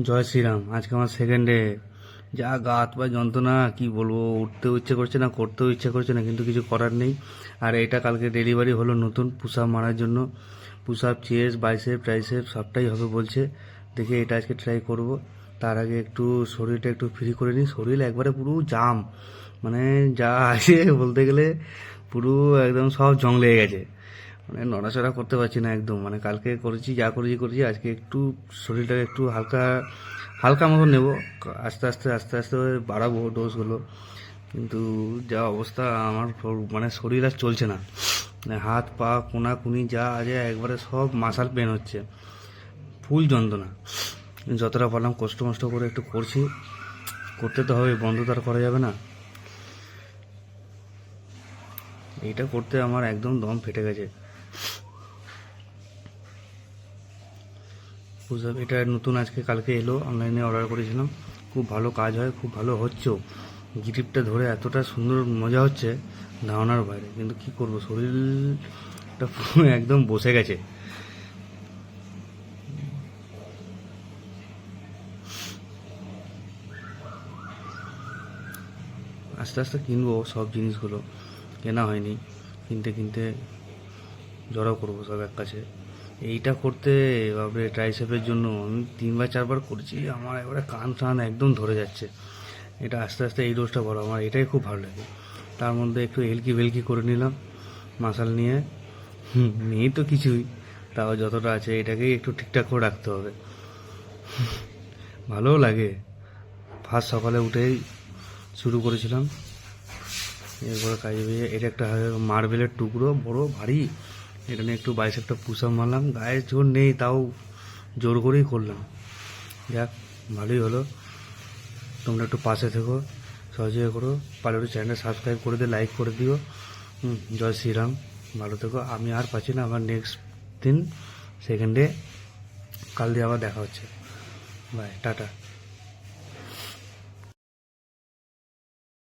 জয় শ্রীরাম। আজকে আমার second day. যা গা হাত পা যন্ত্রণা, কি বলবো, উঠতেও ইচ্ছে করছে না, করতেও ইচ্ছে করছে না, কিন্তু কিছু করার নেই। আর এটা কালকে ডেলিভারি হলো নতুন পুশ আপ মারার জন্য। Push up, chest, bicep, tricep সবটাই হবে বলছে। দেখি এটা আজকে ট্রাই করব। তার আগে একটু শরীরটা একটু ফ্রি করে নিই। শরীর একবারে পুরো জাম, মানে যা আছে বলতে গেলে পুরো একদম সব জং লেগে গেছে। মানে নড়াচড়া করতে পারছি না একদম। মানে কালকে করেছি যা করেছি, আজকে একটু শরীরটাকে একটু হালকা হালকা মতো নেব। আস্তে আস্তে আস্তে আস্তে বাড়াবো ডোজগুলো। কিন্তু যা অবস্থা আমার মানে শরীর আর চলছে না। মানে হাত পা কোনাকুনি যা আছে একবারে সব মাসাল পেন হচ্ছে, ফুল যন্ত্রণা। যতটা পারলাম কষ্ট মষ্ট করে একটু করছি, করতে তো হবে, বন্ধ তো আর করা যাবে না। এইটা করতে আমার একদম দম ফেটে গেছে। বুঝলাম, এটা নতুন আজকে কালকে এলো, অনলাইনে অর্ডার করেছিলাম। খুব ভালো কাজ হয়, খুব ভালো হচ্ছেও। গ্রিপটা ধরে এতটা সুন্দর মজা হচ্ছে, ধারণার বাইরে। কিন্তু কি করব, শরীরটা পুরো একদম বসে গেছে। আস্তে আস্তে কিনবো সব জিনিসগুলো, কেনা হয়নি। কিনতে কিনতে জড়ো করবো সব এক কাছে। এইটা করতে বাবরে ট্রাইসেপের জন্য আমি 3 বার 4 বার করেছি, আমার একবারে কান টান একদম ধরে যাচ্ছে। এটা আস্তে আস্তে এই ডোজটা বড়, আমার এটাই খুব ভালো লাগে। তার মধ্যে একটু হেলকি ভেলকি করে নিলাম মাসাল নিয়ে। নেই তো কিছুই, তাও যতটা আছে এটাকেই একটু ঠিকঠাক করে রাখতে হবে। ভালোও লাগে। ফার্স্ট সকালে উঠেই শুরু করেছিলাম, এরপরে কাজে বেরিয়ে এটা একটা মার্বেলের টুকরো বড় ভারী, এটা নিয়ে একটু বাইসেপটা পুশ আপ মারলাম। গায়ে জোর নেই, তাও জোর করেই করলাম। যাক, ভালোই হলো। তোমরা একটু পাশে থেকো, সহযোগিতা করো। পারলে একটু চ্যানেলটা সাবস্ক্রাইব করে দিয়ে লাইক করে দিও। জয় শ্রীরাম। ভালো থেকো। আমি আর পাচ্ছি না, আবার নেক্সট দিন সেকেন্ডে কাল দিয়ে আবার দেখা হচ্ছে। Bye, tata.